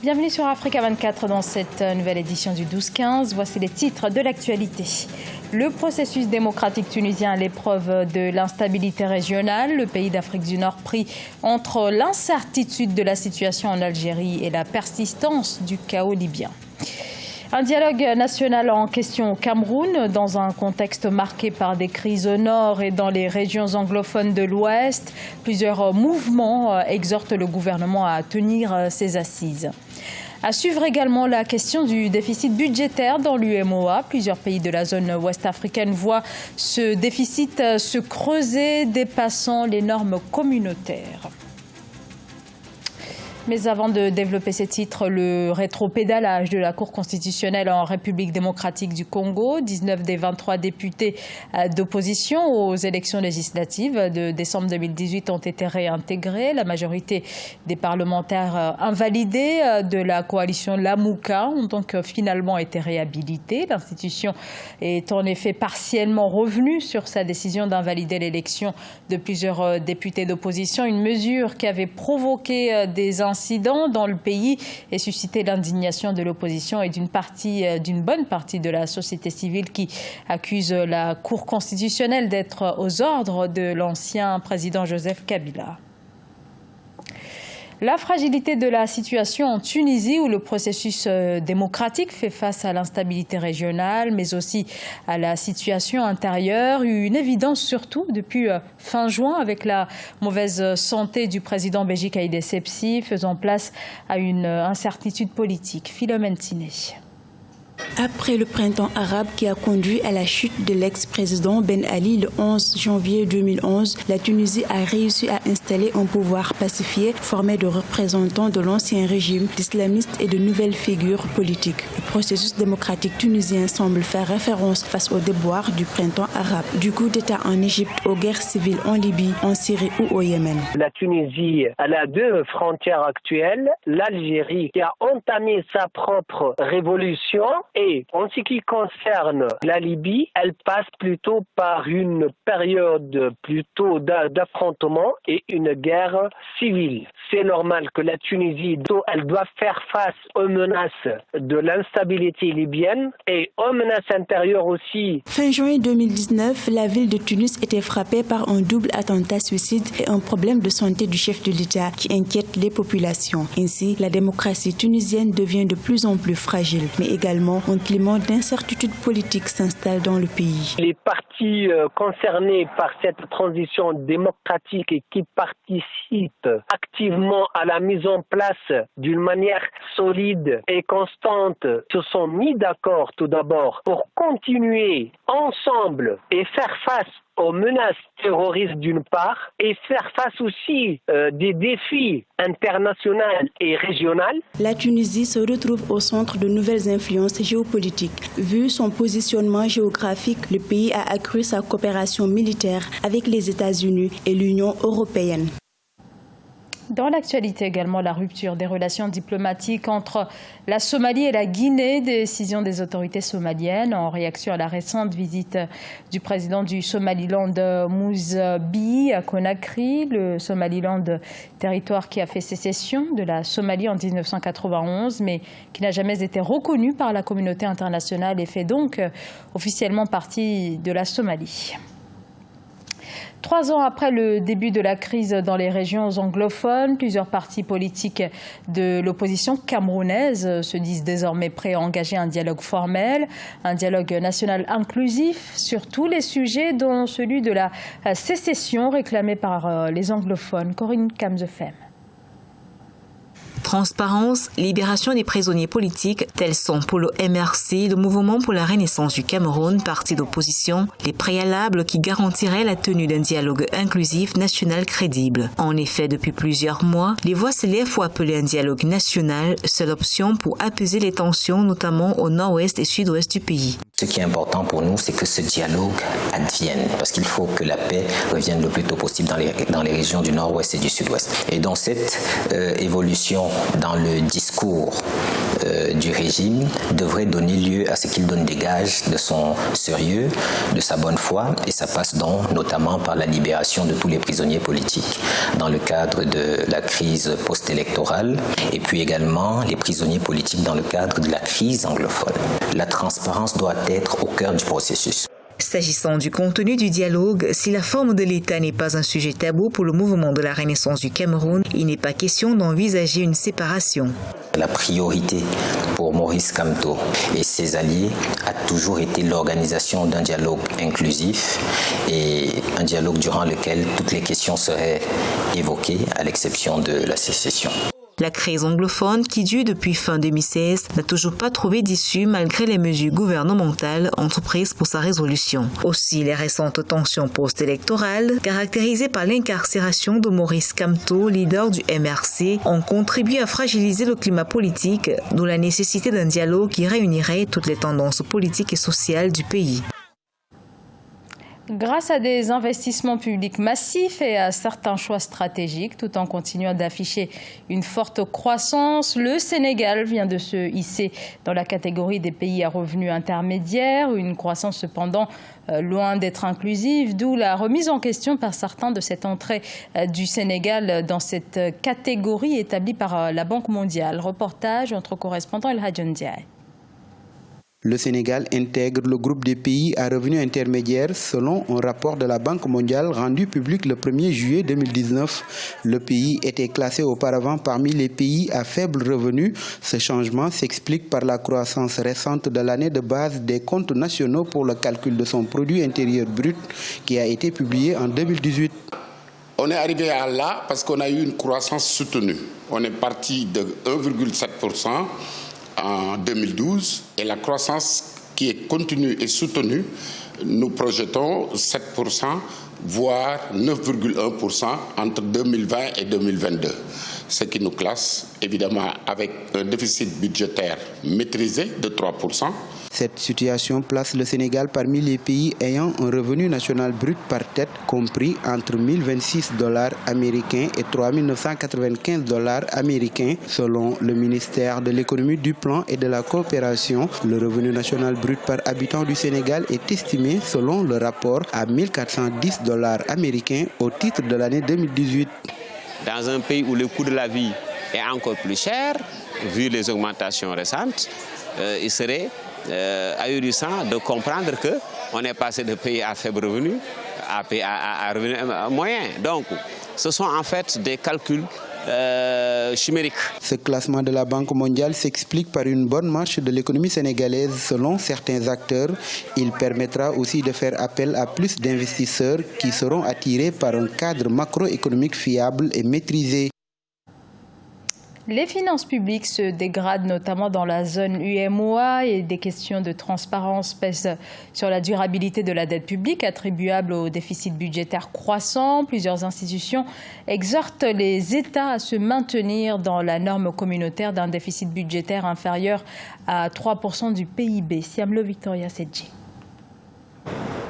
Bienvenue sur Africa 24 dans cette nouvelle édition du 12-15. Voici les titres de l'actualité. Le processus démocratique tunisien à l'épreuve de l'instabilité régionale. Le pays d'Afrique du Nord pris entre l'incertitude de la situation en Algérie et la persistance du chaos libyen. Un dialogue national en question au Cameroun, dans un contexte marqué par des crises au nord et dans les régions anglophones de l'Ouest. Plusieurs mouvements exhortent le gouvernement à tenir ses assises. À suivre également la question du déficit budgétaire dans l'UMOA. Plusieurs pays de la zone ouest africaine voient ce déficit se creuser, dépassant les normes communautaires. Mais avant de développer ces titres, le rétropédalage de la Cour constitutionnelle en République démocratique du Congo. 19 des 23 députés d'opposition aux élections législatives de décembre 2018 ont été réintégrés. La majorité des parlementaires invalidés de la coalition Lamouka ont donc finalement été réhabilités. L'institution est en effet partiellement revenue sur sa décision d'invalider l'élection de plusieurs députés d'opposition. Une mesure qui avait provoqué des incidents dans le pays et suscité l'indignation de l'opposition et d'une bonne partie de la société civile qui accuse la Cour constitutionnelle d'être aux ordres de l'ancien président Joseph Kabila. La fragilité de la situation en Tunisie, où le processus démocratique fait face à l'instabilité régionale, mais aussi à la situation intérieure, eut une évidence surtout depuis fin juin, avec la mauvaise santé du président Béji Caïd Essebsi, faisant place à une incertitude politique. Philomène Tiné. Après le printemps arabe qui a conduit à la chute de l'ex-président Ben Ali le 11 janvier 2011, la Tunisie a réussi à installer un pouvoir pacifié formé de représentants de l'ancien régime, d'islamistes et de nouvelles figures politiques. Le processus démocratique tunisien semble faire référence face aux déboires du printemps arabe, du coup d'État en Égypte, aux guerres civiles en Libye, en Syrie ou au Yémen. La Tunisie, elle a deux frontières actuelles. L'Algérie qui a entamé sa propre révolution. Et en ce qui concerne la Libye, elle passe plutôt par une période plutôt d'affrontement et une guerre civile. C'est normal que la Tunisie, elle doit faire face aux menaces de l'instabilité libyenne et aux menaces intérieures aussi. Fin juin 2019, la ville de Tunis était frappée par un double attentat suicide et un problème de santé du chef de l'État qui inquiète les populations. Ainsi, la démocratie tunisienne devient de plus en plus fragile, mais également un climat d'incertitude politique s'installe dans le pays. Les partis concernés par cette transition démocratique et qui participent activement à la mise en place d'une manière solide et constante se sont mis d'accord tout d'abord pour continuer ensemble et faire face aux menaces terroristes d'une part et faire face aussi des défis internationaux et régionaux. La Tunisie se retrouve au centre de nouvelles influences géopolitiques. Vu son positionnement géographique, le pays a accru sa coopération militaire avec les États-Unis et l'Union européenne. Dans l'actualité également, la rupture des relations diplomatiques entre la Somalie et la Guinée, décision des autorités somaliennes en réaction à la récente visite du président du Somaliland, Moussa Bihi, à Conakry. Le Somaliland, territoire qui a fait sécession de la Somalie en 1991, mais qui n'a jamais été reconnu par la communauté internationale et fait donc officiellement partie de la Somalie. 3 ans après le début de la crise dans les régions anglophones, plusieurs partis politiques de l'opposition camerounaise se disent désormais prêts à engager un dialogue formel, un dialogue national inclusif sur tous les sujets, dont celui de la sécession réclamée par les anglophones. Corinne Kamzefem. Transparence, libération des prisonniers politiques, tels sont pour le MRC, le Mouvement pour la Renaissance du Cameroun, parti d'opposition, les préalables qui garantiraient la tenue d'un dialogue inclusif national crédible. En effet, depuis plusieurs mois, les voix s'élèvent pour appeler un dialogue national, seule option pour apaiser les tensions, notamment au nord-ouest et sud-ouest du pays. Ce qui est important pour nous, c'est que ce dialogue advienne, parce qu'il faut que la paix revienne le plus tôt possible dans les régions du nord-ouest et du sud-ouest. Et donc cette évolution dans le discours du régime devrait donner lieu à ce qu'il donne des gages de son sérieux, de sa bonne foi, et ça passe donc notamment par la libération de tous les prisonniers politiques dans le cadre de la crise post-électorale, et puis également les prisonniers politiques dans le cadre de la crise anglophone. La transparence doit être au cœur du processus. S'agissant du contenu du dialogue, si la forme de l'État n'est pas un sujet tabou pour le mouvement de la Renaissance du Cameroun, il n'est pas question d'envisager une séparation. La priorité pour Maurice Kamto et ses alliés a toujours été l'organisation d'un dialogue inclusif et un dialogue durant lequel toutes les questions seraient évoquées, à l'exception de la sécession. La crise anglophone, qui dure depuis fin 2016, n'a toujours pas trouvé d'issue malgré les mesures gouvernementales entreprises pour sa résolution. Aussi, les récentes tensions post-électorales, caractérisées par l'incarcération de Maurice Kamto, leader du MRC, ont contribué à fragiliser le climat politique, d'où la nécessité d'un dialogue qui réunirait toutes les tendances politiques et sociales du pays. Grâce à des investissements publics massifs et à certains choix stratégiques, tout en continuant d'afficher une forte croissance, le Sénégal vient de se hisser dans la catégorie des pays à revenus intermédiaires, une croissance cependant loin d'être inclusive, d'où la remise en question par certains de cette entrée du Sénégal dans cette catégorie établie par la Banque mondiale. Reportage entre correspondants El Hadj Ndiaye. Le Sénégal intègre le groupe des pays à revenus intermédiaires selon un rapport de la Banque mondiale rendu public le 1er juillet 2019. Le pays était classé auparavant parmi les pays à faible revenu. Ce changement s'explique par la croissance récente de l'année de base des comptes nationaux pour le calcul de son produit intérieur brut qui a été publié en 2018. On est arrivé à là parce qu'on a eu une croissance soutenue. On est parti de 1,7% en 2012 et la croissance qui est continue et soutenue, nous projetons 7%, voire 9,1% entre 2020 et 2022. Ce qui nous classe évidemment avec un déficit budgétaire maîtrisé de 3%. Cette situation place le Sénégal parmi les pays ayant un revenu national brut par tête compris entre 1 026 $ américains et 3 995 $ américains. Selon le ministère de l'économie, du plan et de la coopération, le revenu national brut par habitant du Sénégal est estimé, selon le rapport, à 1 410 $ américains au titre de l'année 2018. Dans un pays où le coût de la vie est encore plus cher, vu les augmentations récentes, il serait ahurissant de comprendre qu'on est passé de pays à faible revenu à revenu moyen. Donc, ce sont en fait des calculs chimériques. Ce classement de la Banque mondiale s'explique par une bonne marche de l'économie sénégalaise selon certains acteurs. Il permettra aussi de faire appel à plus d'investisseurs qui seront attirés par un cadre macroéconomique fiable et maîtrisé. Les finances publiques se dégradent notamment dans la zone UEMOA et des questions de transparence pèsent sur la durabilité de la dette publique attribuable au déficit budgétaire croissant. Plusieurs institutions exhortent les États à se maintenir dans la norme communautaire d'un déficit budgétaire inférieur à 3% du PIB. Siamlo Victoria Sedji.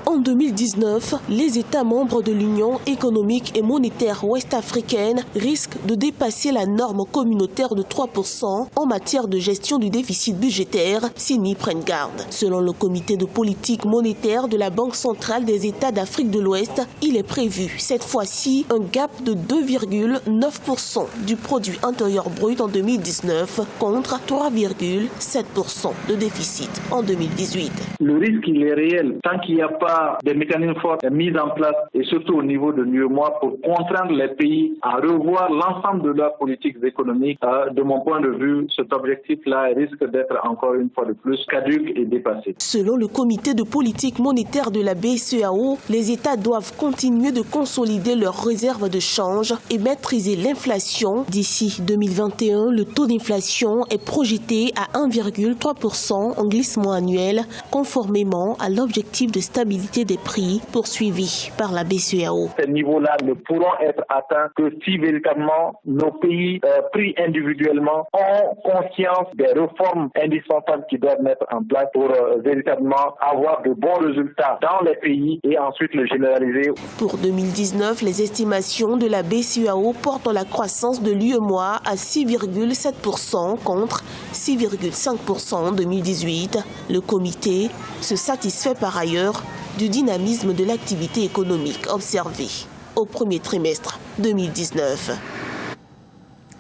En 2019, les États membres de l'Union économique et monétaire ouest-africaine risquent de dépasser la norme communautaire de 3% en matière de gestion du déficit budgétaire, s'ils prennent garde. Selon le comité de politique monétaire de la Banque centrale des États d'Afrique de l'Ouest, il est prévu cette fois-ci un gap de 2,9% du produit intérieur brut en 2019 contre 3,7% de déficit en 2018. Le risque il est réel tant qu'il n'y a pas des mécanismes forts mis en place et surtout au niveau de l'UEMOA pour contraindre les pays à revoir l'ensemble de leurs politiques économiques. De mon point de vue, cet objectif-là risque d'être encore une fois de plus caduc et dépassé. Selon le comité de politique monétaire de la BCEAO, les États doivent continuer de consolider leurs réserves de change et maîtriser l'inflation. D'ici 2021, le taux d'inflation est projeté à 1,3% en glissement annuel, conformément à l'objectif de stabilité stabilité des prix poursuivie par la BCEAO. Ces niveaux-là ne pourront être atteints que si véritablement nos pays pris individuellement ont conscience des réformes indispensables qui doivent mettre en place pour véritablement avoir de bons résultats dans les pays et ensuite le généraliser. Pour 2019, les estimations de la BCEAO portent la croissance de l'UEMOA à 6,7% contre 6,5% en 2018. Le comité se satisfait par ailleurs du dynamisme de l'activité économique observé au premier trimestre 2019.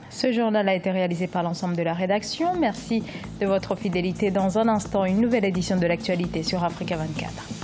Ce journal a été réalisé par l'ensemble de la rédaction. Merci de votre fidélité. Dans un instant, une nouvelle édition de l'actualité sur Africa 24.